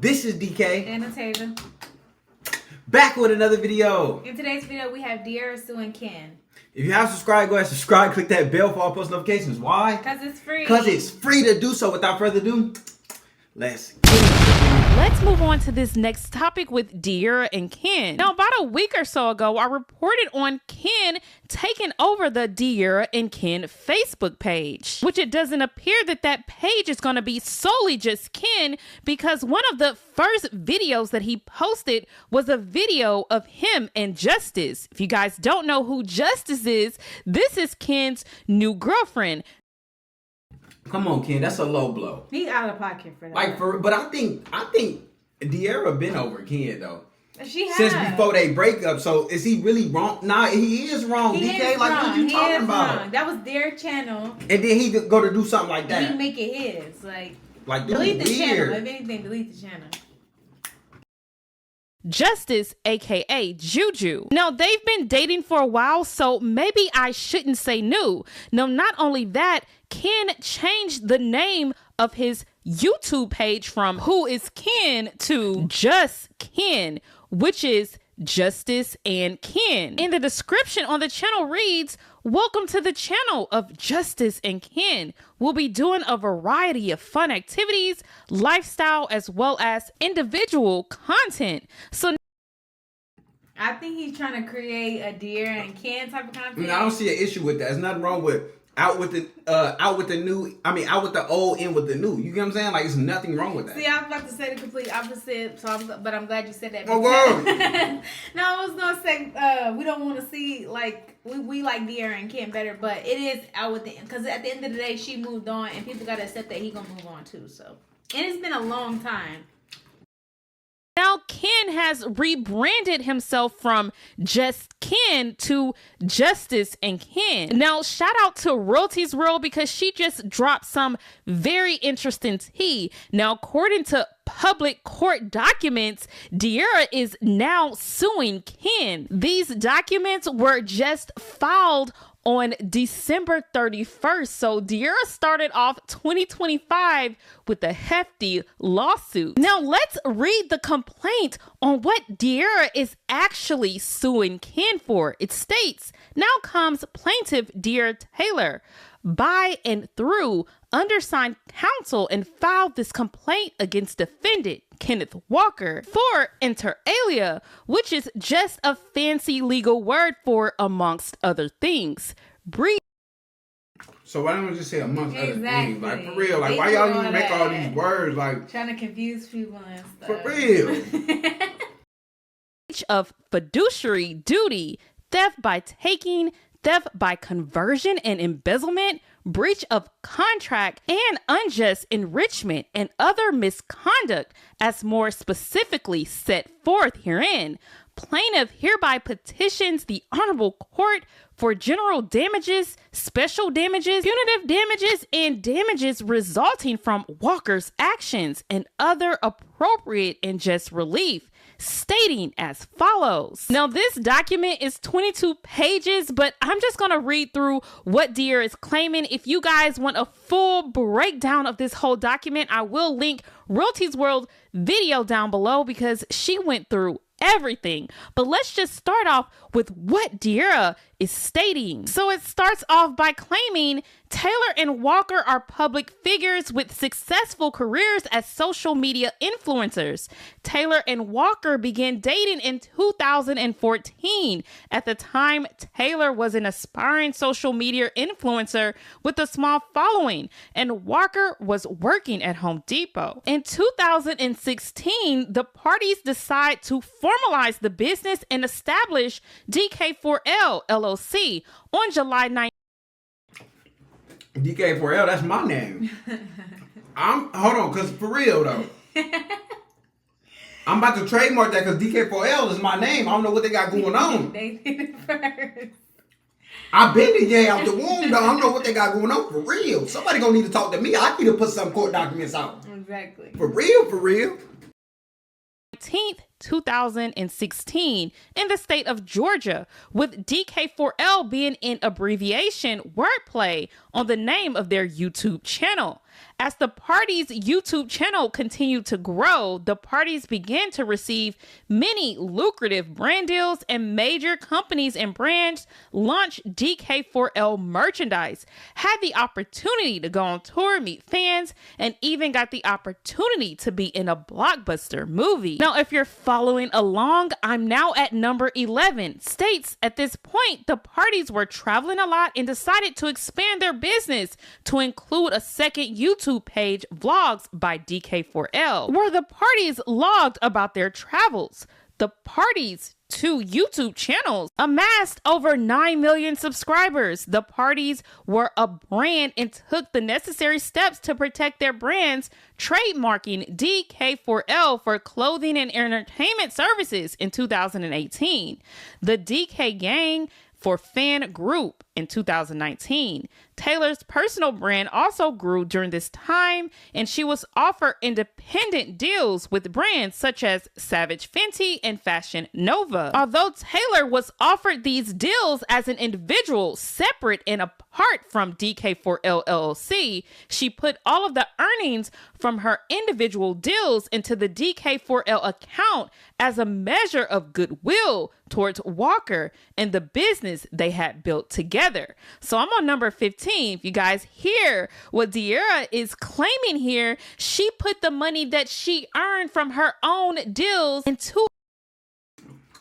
This is DK and Natasia. Back with another video. In today's video, we have Suing Ken. If you haven't subscribed, go ahead and subscribe. Click that bell for all post notifications. Why? Because it's free. Because it's free to do so. Without further ado, let's Let's move on to this next topic with De'Ara and Ken. Now, about a week or so ago, I reported on Ken taking over the De'Ara and Ken Facebook page, which it doesn't appear that that page is going to be solely just Ken, because one of the first videos that he posted was a video of him and Justice. If you guys don't know who Justice is, this is Ken's new girlfriend. Come on, Ken. That's a low blow. He's out of pocket for that. But I think De'Ara been over Ken though. She has. Since before they break up. So is he really wrong? Nah, he is wrong. He DK, is like wrong. what you He talking is about? wrong. That was their channel. And then he could go to do something like that. He make it his. Like delete the channel. If anything, delete the channel. Justice, aka Juju. Now, they've been dating for a while, so maybe I shouldn't say new. No, not only that, Ken changed the name of his YouTube page from Who is Ken to Just Ken, which is Justice and Ken. And the description on the channel reads, "Welcome to the channel of Justice and Ken. We'll be doing a variety of fun activities, lifestyle, as well as individual content." So I think he's trying to create a De'Ara and Ken type of content. I don't see an issue with that. There's nothing wrong with out with the old, in with the new. You get what I'm saying? Like, there's nothing wrong with that. See, I was about to say the complete opposite, but I'm glad you said that. Oh, word. No, I was gonna say we don't want to see like we like De'Ara and Ken better, but it is out with the, because at the end of the day she moved on and people gotta accept that he gonna move on too. So, and it's been a long time. now Ken has rebranded himself from Just Ken to Justice and Ken. Now, shout out to Royalties World because she just dropped some very interesting tea. Now, according to public court documents, De'Ara is now suing Ken. These documents were just filed on December 31st. So De'Ara started off 2025 with a hefty lawsuit. Now let's read the complaint on what De'Ara is actually suing Ken for. It states, "Now comes plaintiff De'Ara Taylor by and through undersigned counsel and filed this complaint against defendant Kenneth Walker for inter alia, which is just a fancy legal word for amongst other things. So why don't we just say amongst other things? Like, for real, like, They why do y'all all even make that. all these words? Like, Trying to confuse people and stuff. for real. Breach of fiduciary duty, theft by taking, theft by conversion and embezzlement, breach of contract, and unjust enrichment and other misconduct as more specifically set forth herein. Plaintiff hereby petitions the Honorable Court for general damages, special damages, punitive damages, and damages resulting from Walker's actions and other appropriate and just relief, stating as follows." Now, this document is 22 pages, but I'm just going to read through what De'Ara is claiming. If you guys want a full breakdown of this whole document, I will link Royalties World video down below because she went through everything. But let's just start off with what De'Ara is stating. So it starts off by claiming Taylor and Walker are public figures with successful careers as social media influencers. Taylor and Walker began dating in 2014. At the time, Taylor was an aspiring social media influencer with a small following, and Walker was working at Home Depot. In 2016, the parties decide to formalize the business and establish DK4L LLC on July 9th. DK4L, that's my name. Hold on, because for real though. I'm about to trademark that because DK4L is my name. I don't know what they got going on. They did it first. I've been the gay out the womb though. I don't know what they got going on for real. Somebody gonna need to talk to me. I need to put some court documents out. Exactly. For real, for real. 19th, 2016 in the state of Georgia, with DK4L being an abbreviation wordplay on the name of their YouTube channel. As the party's YouTube channel continued to grow, the parties began to receive many lucrative brand deals, and major companies and brands launched DK4L merchandise, had the opportunity to go on tour, meet fans, and even got the opportunity to be in a blockbuster movie. Now, if you're following along, I'm now at number 11. States at this point, the parties were traveling a lot and decided to expand their business to include a second YouTube page, Vlogs by DK4L, where the parties logged about their travels. The parties' two YouTube channels amassed over 9 million subscribers. The parties were a brand and took the necessary steps to protect their brands, trademarking DK4L for clothing and entertainment services in 2018. The DK Gang for fan group in 2019. Taylor's personal brand also grew during this time, and she was offered independent deals with brands such as Savage Fenty and Fashion Nova. Although Taylor was offered these deals as an individual, separate and apart from DK4L LLC, she put all of the earnings from her individual deals into the DK4L account as a measure of goodwill towards Walker and the business they had built together. So I'm on number 15. If you guys hear what De'Ara is claiming here, she put the money that she earned from her own deals into.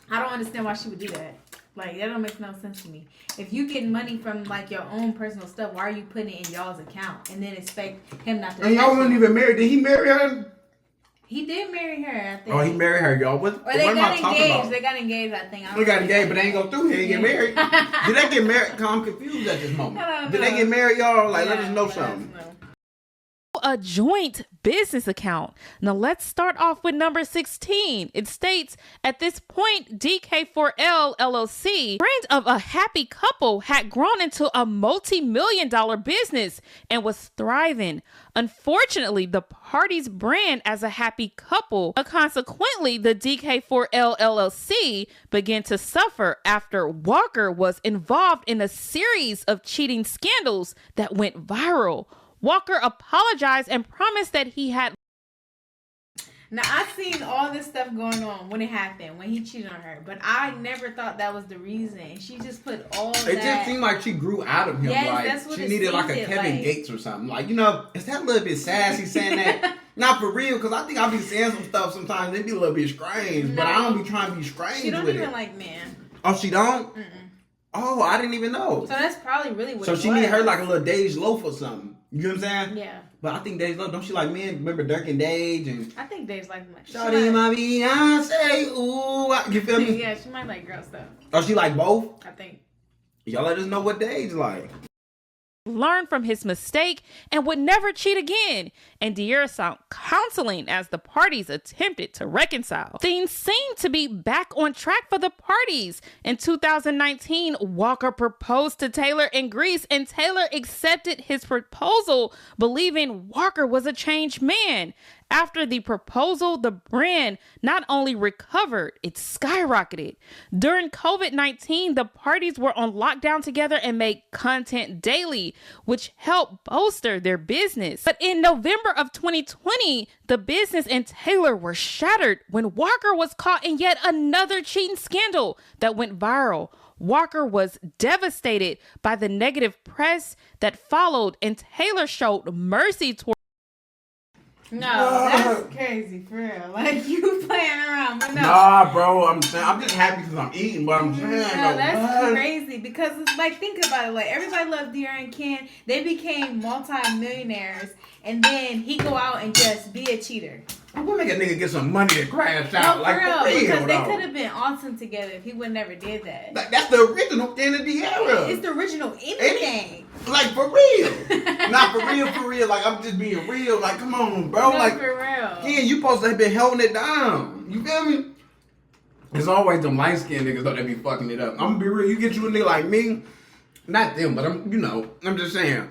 I don't understand why she would do that. Like, that don't make no sense to me. If you get money from, like, your own personal stuff, why are you putting it in y'all's account and then expect him not to? And y'all weren't even married. Did he marry her? He did marry her, I think. Oh, he married her, y'all. What they am I got talking engaged. about? They got engaged, I think. They got engaged, but they ain't go through. He didn't get married. Did they get married? I'm confused at this moment. Did they get married, y'all? Like, let us know something. A joint business account. Now let's start off with number 16. It states, at this point, DK4L LLC, brand of a happy couple, had grown into a multi-million-dollar business and was thriving. Unfortunately, the party's brand as a happy couple, consequently, the DK4L LLC began to suffer after Walker was involved in a series of cheating scandals that went viral. Walker apologized and promised that he had. Now, I've seen all this stuff going on when it happened, when he cheated on her, but I never thought that was the reason. She just put all that. It just seemed like she grew out of him. Yes, like, that's what she it needed like a seemed Kevin like. Gates or something. Like, you know, is that a little bit sassy saying that? Not for real, because I think I be saying some stuff sometimes. They be a little bit strange, but I don't be trying to be strange She don't with even it. like men. Oh, she don't? Mm-mm. Oh, I didn't even know. So that's probably really what So it she was. need her like a little Dage Loaf or something. You know what I'm saying? Yeah. But I think Dage Loaf, don't she like men? Remember Dirk and Dage? And I think Dave's like much. Shawty, my Beyonce, ooh. You feel me? Yeah, she might like girl stuff. Oh, she like both? I think. Y'all let us know what Dage like. Learned from his mistake and would never cheat again. And De'Ara sought counseling as the parties attempted to reconcile. Things seemed to be back on track for the parties. In 2019, Walker proposed to Taylor in Greece, and Taylor accepted his proposal, believing Walker was a changed man. After the proposal, the brand not only recovered, it skyrocketed. During COVID-19, the parties were on lockdown together and made content daily, which helped bolster their business. But in November of 2020, the business and Taylor were shattered when Walker was caught in yet another cheating scandal that went viral. Walker was devastated by the negative press that followed, and Taylor showed mercy toward. No, that's crazy, for real. Like, you playing around, but no. Nah, bro, I'm just happy because I'm eating, but I'm saying, No, that's crazy, because it's like, think about it, like, everybody loves De'Ara and Ken. They became multi-millionaires, and then he go out and just be a cheater. I'm gonna make a nigga get some money to crash out. No, like, for real, because they though. could have been awesome together if he would never did that. Like, that's the original thing of De'Ara. It's the original anything. Like, for real. Not for real. Like, I'm just being real. Like, come on, bro. No, like, for real. yeah, you supposed to have been holding it down. You feel me? It's always them light-skinned niggas though that be fucking it up. I'm gonna be real. You get you a nigga like me, not them, but I'm just saying.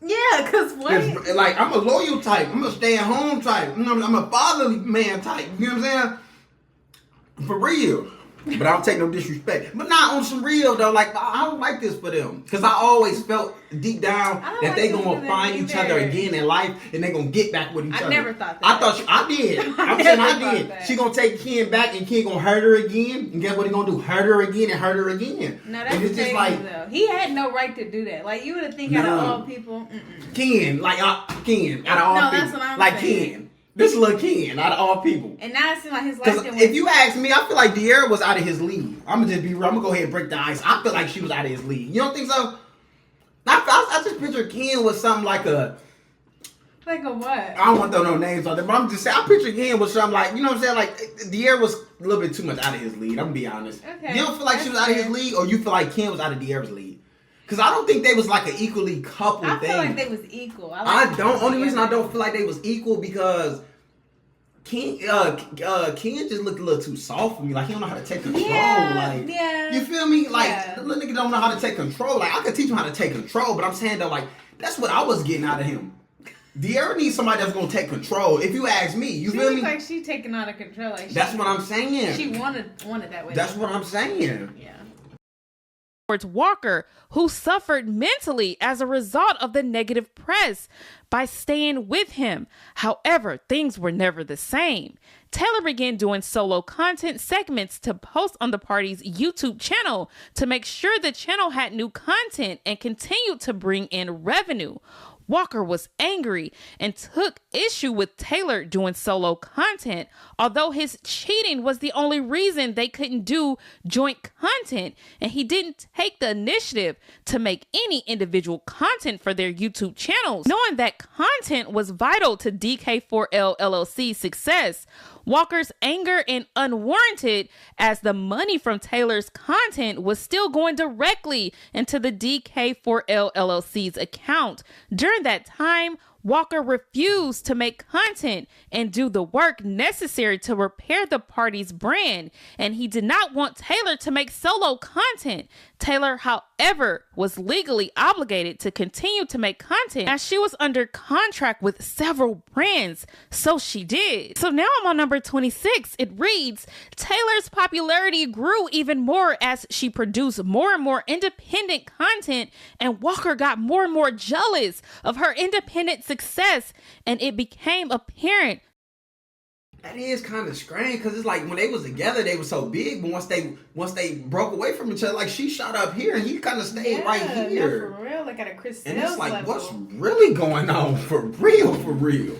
Yeah, because what? It's, like, I'm a loyal type. I'm a stay-at-home type. I'm a fatherly man type. You know what I'm saying? For real. But I don't take no disrespect. But not on some real though. Like I don't like this for them because I always felt deep down that they gonna find each other again in life and they gonna get back with each other. I never thought that. I did. I'm saying I did. She gonna take Ken back and Ken gonna hurt her again. And guess what he gonna do? Hurt her again and hurt her again. No, that's crazy just like, though. He had no right to do that. Like you would think out of all people, Ken, like Ken, out of all people, that's what I'm like saying. Ken. This little Ken out of all people. And now it seems like his life. If you ask me, I feel like De'Ara was out of his league. I'm gonna go ahead and break the ice. I feel like she was out of his league. You don't think so? I just picture Ken was something like a. Like a what? I don't want to throw no names on there, but I'm just saying. I picture Ken was something like, you know what I'm saying? Like De'Ara was a little bit too much out of his league. I'm gonna be honest. Okay. You don't feel like she was out of his league, or you feel like Ken was out of De'Ara's league? Because I don't think they was like an equally couple thing. I feel like they was equal. I don't. Only reason I don't feel like they was equal because. Ken just looked a little too soft for me. Like he don't know how to take control. You feel me? Like the little nigga don't know how to take control. Like I could teach him how to take control, but I'm saying though, like that's what I was getting out of him. De'Ara needs somebody that's gonna take control. If you ask me, you feel me? Like she taking out of control. Like that's what I'm saying. She wanted that way. That's what I'm saying. Yeah. Towards Walker, who suffered mentally as a result of the negative press by staying with him. However, things were never the same. Taylor began doing solo content segments to post on the party's YouTube channel to make sure the channel had new content and continued to bring in revenue. Walker was angry and took issue with Taylor doing solo content, although his cheating was the only reason they couldn't do joint content, and he didn't take the initiative to make any individual content for their YouTube channels, knowing that content was vital to DK4L LLC's success. Walker's anger and unwarranted as the money from Taylor's content was still going directly into the DK4L LLC's account. During that time, Walker refused to make content and do the work necessary to repair the party's brand, and he did not want Taylor to make solo content. Taylor, however, was legally obligated to continue to make content as she was under contract with several brands, so she did. So now I'm on number 26. It reads, Taylor's popularity grew even more as she produced more and more independent content, and Walker got more and more jealous of her independent success, and it became apparent. That is kind of strange because it's like when they was together, they were so big, but once they broke away from each other, like she shot up here and he kind of stayed right here. For real, like at a Chris and it's like, level. What's really going on for real? For real.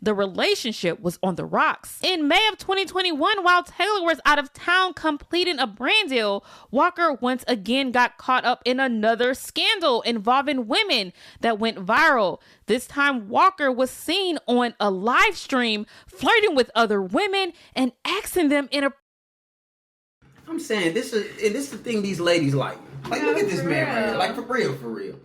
The relationship was on the rocks. In May of 2021, while Taylor was out of town completing a brand deal, Walker once again got caught up in another scandal involving women that went viral. This time, Walker was seen on a live stream flirting with other women and asking them in a... I'm saying this is the thing these ladies like. Like, look at this man right here. Like, for real.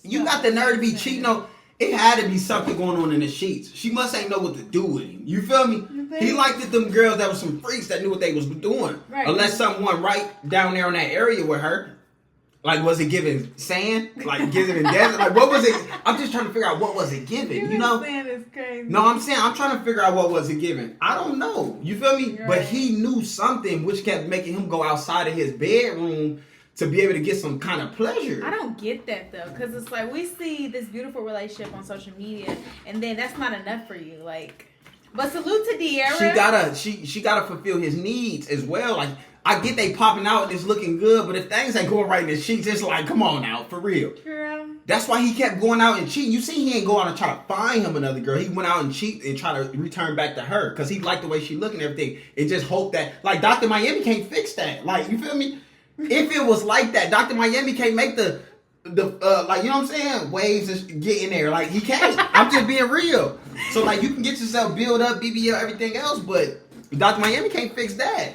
You got the nerve to be cheating on... It had to be something going on in the sheets. She must ain't know what to do with him. You feel me? He liked it, them girls that were some freaks that knew what they was doing. Right. Unless someone right down there in that area with her. Like, was it giving sand? Like, giving desert? Like, what was it? I'm just trying to figure out what was it giving, you know? Sand is crazy. No, I'm saying, I'm trying to figure out what was it giving. I don't know. You feel me? Right. But he knew something which kept making him go outside of his bedroom to be able to get some kind of pleasure. I don't get that though, because it's like we see this beautiful relationship on social media, and then that's not enough for you. Like, but salute to De'Ara. She gotta fulfill his needs as well. Like, I get they popping out and it's looking good, but if things ain't going right in the sheets, it's like, come on now, for real. Girl. That's why he kept going out and cheating. You see, he ain't go out and try to find him another girl. He went out and cheat and try to return back to her because he liked the way she looked and everything, and just hope that, like, Dr. Miami can't fix that. Like, you feel me? If it was like that, Dr. Miami can't make the like, you know what I'm saying? Waves just get in there. Like, he can't. I'm just being real. So, like, you can get yourself build up, BBL, everything else, but Dr. Miami can't fix that.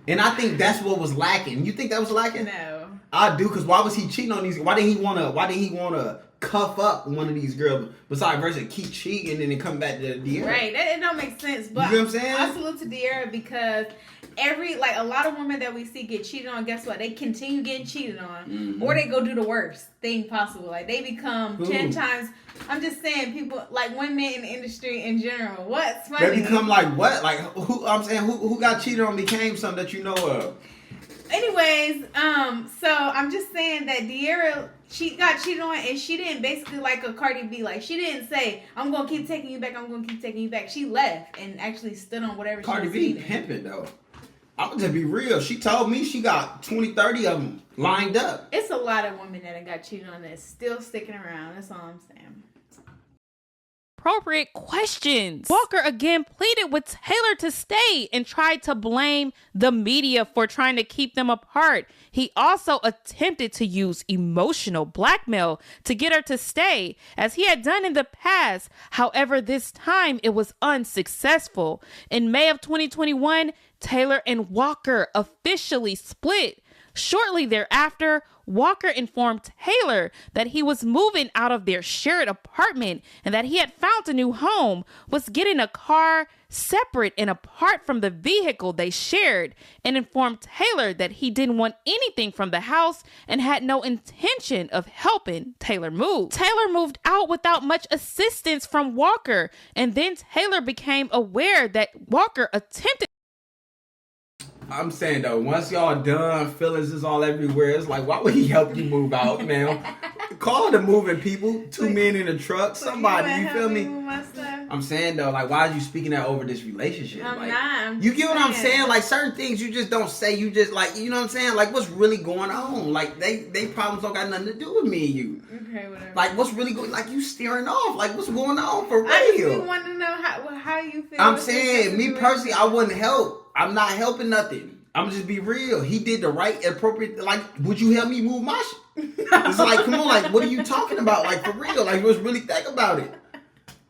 And I think that's what was lacking. You think that was lacking? No. I do, because why was he cheating on these? Why did he wanna cuff up one of these girls besides versus keep cheating and then come back to De'Ara? Right, that it don't make sense. But you know what I'm saying? I salute to De'Ara because a lot of women that we see get cheated on, guess what? They continue getting cheated on, or they go do the worst thing possible. Like they become 10 times. I'm just saying, people like women in the industry in general. What's funny? They become like what? Like who? I'm saying who got cheated on became something that you know of. Anyways, so I'm just saying that De'Ara, she got cheated on, and she didn't basically like a Cardi B. Like, she didn't say, I'm going to keep taking you back, I'm going to keep taking you back. She left and actually stood on whatever Cardi she was B eating. pimping, though. I'm going to be real. She told me she got 20, 30 of them lined up. It's a lot of women that got cheated on that's still sticking around. That's all I'm saying. Appropriate questions. Walker again pleaded with Taylor to stay and tried to blame the media for trying to keep them apart. He also attempted to use emotional blackmail to get her to stay, as he had done in the past. However, this time it was unsuccessful. In May of 2021, Taylor and Walker officially split. Shortly thereafter, Walker informed Taylor that he was moving out of their shared apartment and that he had found a new home, was getting a car separate and apart from the vehicle they shared, and informed Taylor that he didn't want anything from the house and had no intention of helping Taylor move. Taylor moved out without much assistance from Walker, and then Taylor became aware that Walker attempted. I'm saying though, once y'all done, feelings is all everywhere. It's like, why would he help you move out, man? Call the moving people, 2 men in a truck, somebody. You feel me? I'm saying though, like, why are you speaking that over this relationship? I'm like, not. You get what I'm saying? Like, certain things you just don't say. You just like, you know what I'm saying? Like, what's really going on? Like, they problems don't got nothing to do with me and you. Okay, whatever. Like, what's really going? Like, you steering off. Like, what's going on for real? I just want to know how you feel. I'm saying, me personally, I wouldn't help. I'm not helping nothing. I'm just be real. He did the right, appropriate. Like, would you help me move my shit? It's like, come on, like, what are you talking about? Like, for real, like, let's really think about it.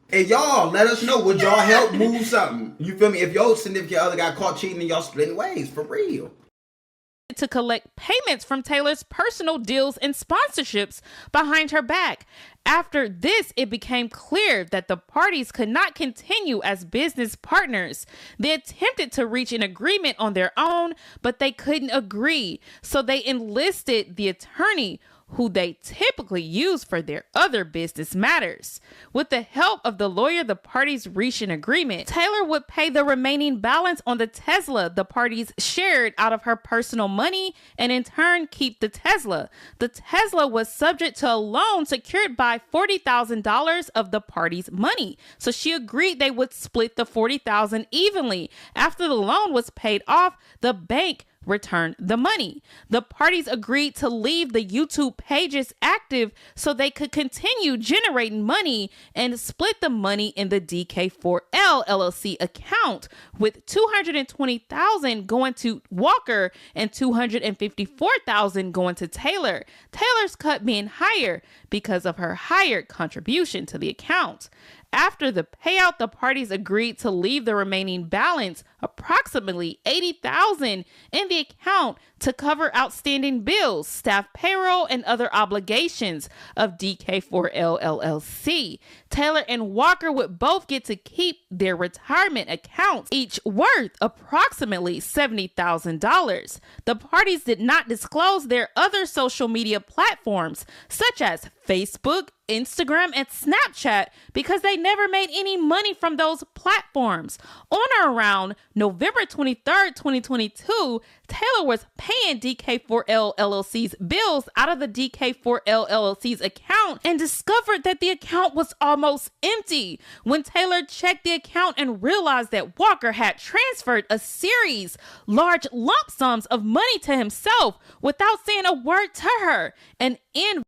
And y'all, let us know. Would y'all help move something? You feel me? If your significant other got caught cheating and y'all splitting ways, for real. To collect payments from Taylor's personal deals and sponsorships behind her back. After this, it became clear that the parties could not continue as business partners. They attempted to reach an agreement on their own, but they couldn't agree. So they enlisted the attorney who they typically use for their other business matters. With the help of the lawyer, the parties reached an agreement. Taylor would pay the remaining balance on the Tesla the parties shared out of her personal money, and in turn keep the Tesla. The Tesla was subject to a loan secured by $40,000 of the parties' money. So she agreed they would split the $40,000 evenly. After the loan was paid off, the bank returned the money. The parties agreed to leave the YouTube pages active so they could continue generating money and split the money in the Dk4L LLC account, with $220,000 going to Walker and $254,000 going to Taylor. Taylor's cut being higher because of her higher contribution to the account. After the payout, the parties agreed to leave the remaining balance, approximately $80,000, in the account to cover outstanding bills, staff payroll, and other obligations of Dk4L LLC. Taylor and Walker would both get to keep their retirement accounts, each worth approximately $70,000. The parties did not disclose their other social media platforms, such as Facebook, Instagram, and Snapchat, because they never made any money from those platforms. On or around November 23rd, 2022, Taylor was paying Dk4L LLC's bills out of the Dk4L LLC's account and discovered that the account was almost empty. When Taylor checked the account and realized that Walker had transferred a series large lump sums of money to himself without saying a word to her, and in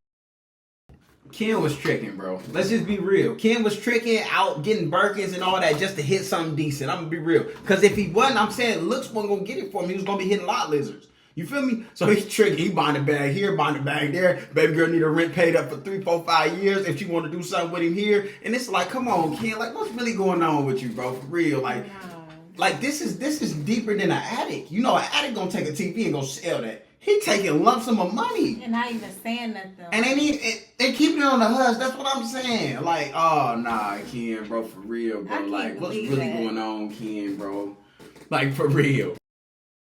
Ken was tricking, bro. Let's just be real. Ken was tricking, out getting Birkins and all that just to hit something decent. I'm gonna be real. Because if he wasn't, I'm saying looks wasn't gonna get it for him. He was gonna be hitting lot lizards. You feel me? So he's tricking. He buying a bag here, buying a bag there. Baby girl need her rent paid up for 3, 4, 5 years if she want to do something with him here. And it's like, come on, Ken. Like, what's really going on with you, bro? For real. Like this is deeper than an addict. You know, an addict gonna take a TV and go sell that. He taking lump sum of money. And not even saying nothing. And they keeping it on the hush. That's what I'm saying. Like, oh, nah, Ken, bro, for real, bro. Like, what's really going on, Ken, bro? Like, for real.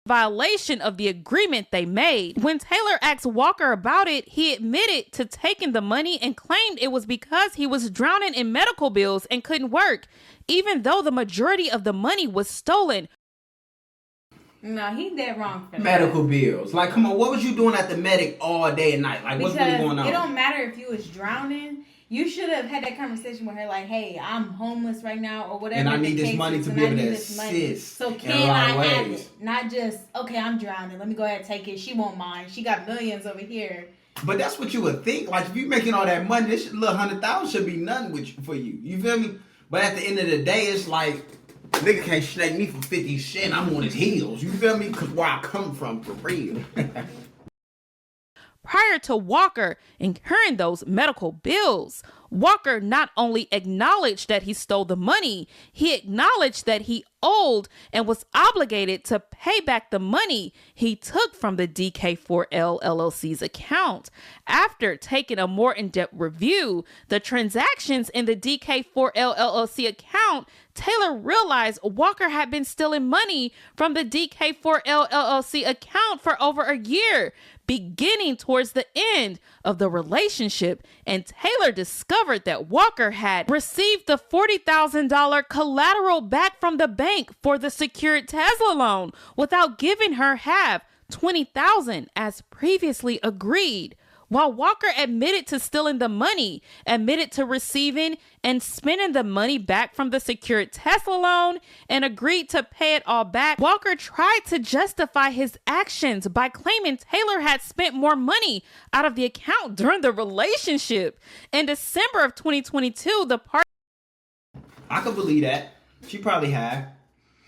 violation of the agreement they made. When Taylor asked Walker about it, he admitted to taking the money and claimed it was because he was drowning in medical bills and couldn't work, even though the majority of the money was stolen. No, he dead wrong for that. Medical bills. Like, come on, what was you doing at the medic all day and night? Like, what's really going on? It don't matter if you was drowning. You should have had that conversation with her, like, hey, I'm homeless right now, or whatever. And I need this money to be able to assist. So can I have it? Not just, okay, I'm drowning. Let me go ahead and take it. She won't mind. She got millions over here. But that's what you would think. Like, if you making all that money, this little 100,000 should be nothing for you. You feel me? But at the end of the day, it's like, nigga can't snake me for 50 cents. I'm on his heels. You feel me? Because where I come from, for real. Prior to Walker incurring those medical bills, Walker not only acknowledged that he stole the money, he acknowledged that he owed and was obligated to pay back the money he took from the DK4L LLC's account. After taking a more in-depth review, the transactions in the DK4L LLC account, Taylor realized Walker had been stealing money from the DK4L LLC account for over a year, beginning towards the end of the relationship, and Taylor discovered that Walker had received the $40,000 collateral back from the bank for the secured Tesla loan without giving her half, $20,000, as previously agreed. While Walker admitted to stealing the money, admitted to receiving and spending the money back from the secured Tesla loan, and agreed to pay it all back, Walker tried to justify his actions by claiming Taylor had spent more money out of the account during the relationship. In December of 2022, the party... I could believe that. She probably had.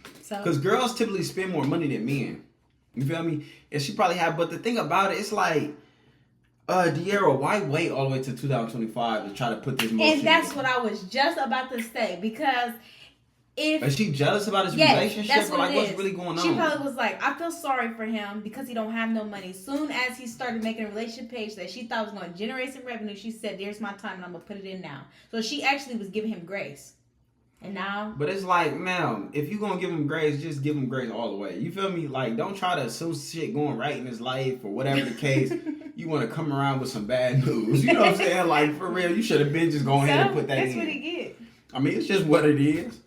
Because So girls typically spend more money than men. You feel me? And she probably had. But the thing about it, it's like... De'Ara, why wait all the way to 2025 to try to put this motion? and that's what I was just about to say, because if Is she jealous about his yes, relationship? that's Or what like, it what's is. really going on? She probably was like, I feel sorry for him because he don't have no money. Soon as he started making a relationship page that she thought was going to generate some revenue, she said, there's my time and I'm going to put it in now. So she actually was giving him grace. And now... But it's like, ma'am, if you gonna give him grace, just give him grace all the way. You feel me? Like, don't try to assume shit going right in his life or whatever the case. You want to come around with some bad news. You know what I'm saying? Like, for real, you should have been just going ahead and put that that's in. what he get. I mean, it's just what it is.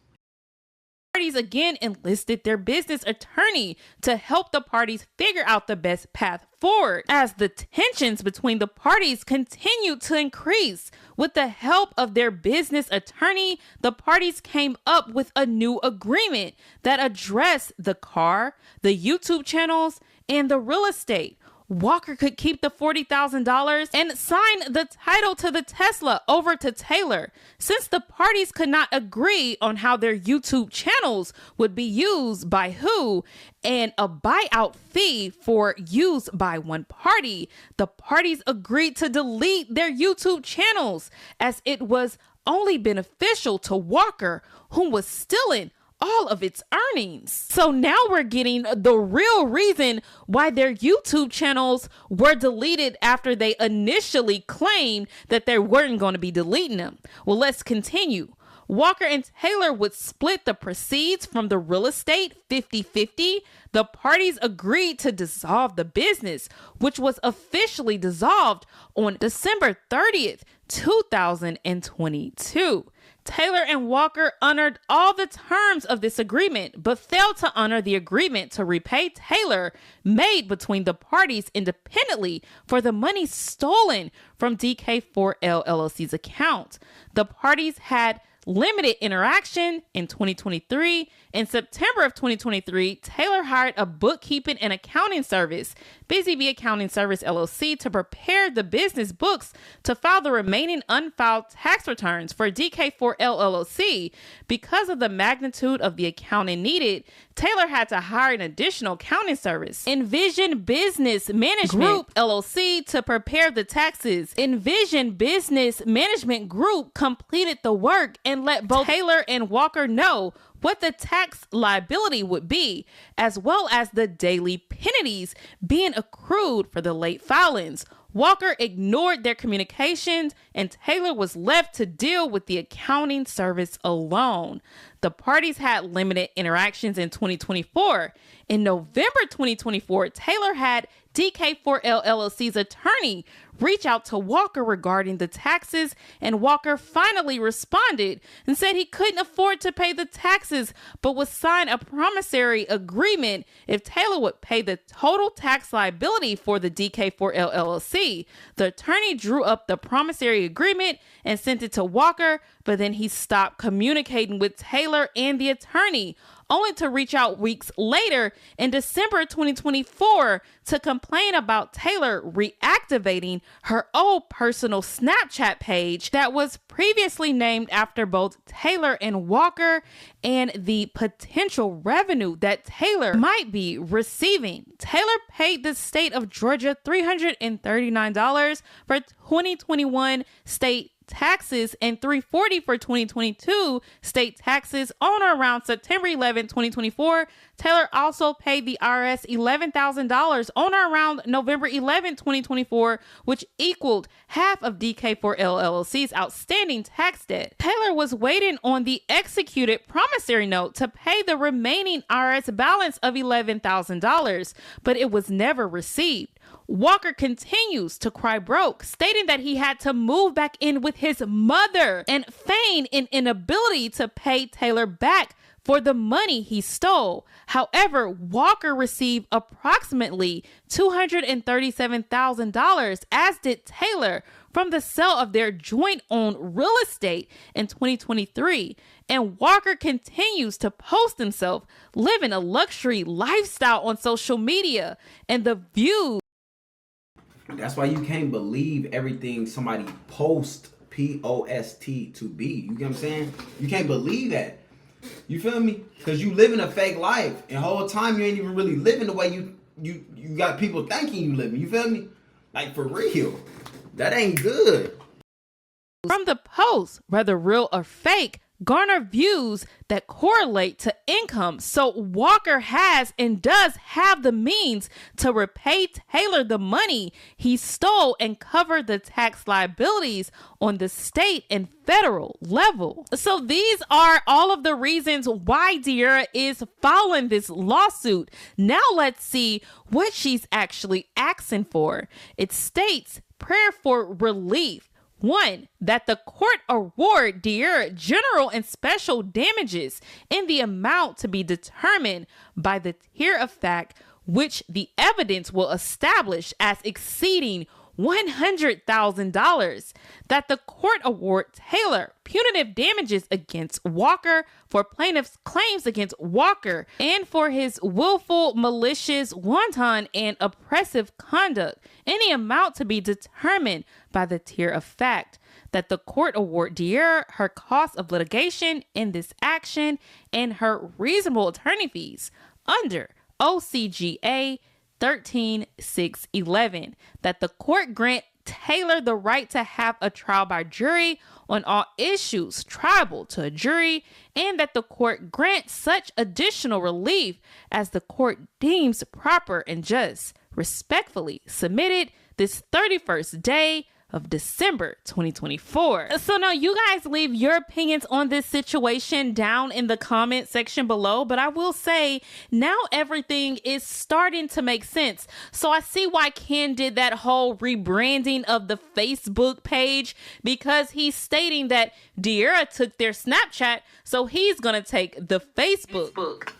Parties again enlisted their business attorney to help the parties figure out the best path forward. As the tensions between the parties continued to increase, with the help of their business attorney, the parties came up with a new agreement that addressed the car, the YouTube channels, and the real estate. Walker could keep the $40,000 and sign the title to the Tesla over to Taylor. Since the parties could not agree on how their YouTube channels would be used by who and a buyout fee for use by one party, the parties agreed to delete their YouTube channels as it was only beneficial to Walker, who was stealing all of its earnings. So now we're getting the real reason why their YouTube channels were deleted after they initially claimed that they weren't going to be deleting them. Well, let's continue. Walker and Taylor would split the proceeds from the real estate 50-50. The parties agreed to dissolve the business, which was officially dissolved on December 30th, 2022. Taylor and Walker honored all the terms of this agreement, but failed to honor the agreement to repay Taylor made between the parties independently for the money stolen from DK4L LLC's account. The parties had limited interaction in 2023. In September of 2023, Taylor hired a bookkeeping and accounting service, Busy Bee Accounting Service LLC, to prepare the business books to file the remaining unfiled tax returns for DK4L LLC. Because of the magnitude of the accounting needed, Taylor had to hire an additional accounting service, Envision Business Management Group LLC, to prepare the taxes. Envision Business Management Group completed the work and let both Taylor and Walker know what the tax liability would be, as well as the daily penalties being accrued for the late filings. Walker ignored their communications, and Taylor was left to deal with the accounting service alone. The parties had limited interactions in 2024. In November 2024, Taylor had Dk4L LLC's attorney reach out to Walker regarding the taxes, and Walker finally responded and said he couldn't afford to pay the taxes, but would sign a promissory agreement if Taylor would pay the total tax liability for the Dk4L LLC. The attorney drew up the promissory agreement and sent it to Walker, but then he stopped communicating with Taylor and the attorney, only to reach out weeks later in December 2024 to complain about Taylor reactivating her old personal Snapchat page that was previously named after both Taylor and Walker, and the potential revenue that Taylor might be receiving. Taylor paid the state of Georgia $339 for 2021 state taxes and $340 for 2022 state taxes on or around September 11, 2024. Taylor also paid the IRS $11,000 on or around November 11, 2024, which equaled half of Dk4L LLC's outstanding tax debt. Taylor was waiting on the executed promissory note to pay the remaining IRS balance of $11,000, but it was never received. Walker continues to cry broke, stating that he had to move back in with his mother and feign an inability to pay Taylor back for the money he stole. However, Walker received approximately $237,000, as did Taylor, from the sale of their joint-owned real estate in 2023. And Walker continues to post himself living a luxury lifestyle on social media, and the views. That's why you can't believe everything somebody post, P-O-S-T, to be. You get what I'm saying? You can't believe that. You feel me? Because you living a fake life, and the whole time you ain't even really living the way you got people thinking you living. You feel me? Like, for real. That ain't good. From the post, whether real or fake, garner views that correlate to income. So Walker has and does have the means to repay Taylor the money he stole and cover the tax liabilities on the state and federal level. So these are all of the reasons why De'Ara is filing this lawsuit. Now let's see what she's actually asking for. It states prayer for relief. 1, that the court award De'Ara general and special damages in the amount to be determined by the tier of fact which the evidence will establish as exceeding $100,000. That the court award Taylor punitive damages against Walker for plaintiff's claims against Walker and for his willful, malicious, wanton, and oppressive conduct in the amount to be determined by the tier of fact. That the court award De'Ara her cost of litigation in this action and her reasonable attorney fees under OCGA 13611. That the court grant Taylor the right to have a trial by jury on all issues triable to a jury, and that the court grant such additional relief as the court deems proper and just. Respectfully submitted this 31st day of December 2024. So now you guys leave your opinions on this situation down in the comment section below, but I will say now everything is starting to make sense. So I see why Ken did that whole rebranding of the Facebook page, because he's stating that De'Ara took their Snapchat, so he's gonna take the Facebook.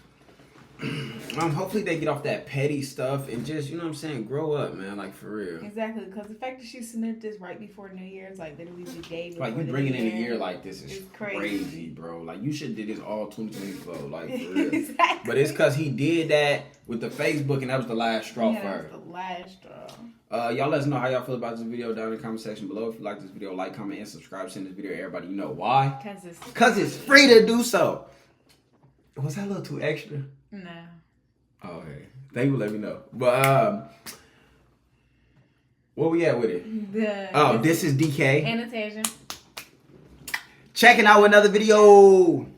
Hopefully they get off that petty stuff and just, you know what I'm saying, grow up, man, like, for real. Exactly, because the fact that she submitted this right before New Year's, like, literally the day before like, you bringing in a year like this is crazy, bro. Like, you should have did this all 2024, like, for real. Exactly. But it's because he did that with the Facebook, and that was the last straw for her. That was the last straw. Y'all let us know how y'all feel about this video down in the comment section below. If you like this video, like, comment, and subscribe. Send this video to everybody you know. Why? Because it's free to do so. Was that a little too extra? No. Oh, okay. Thank you for letting me know. But, where we at with it? This is DK. And Natasia. Checking out another video.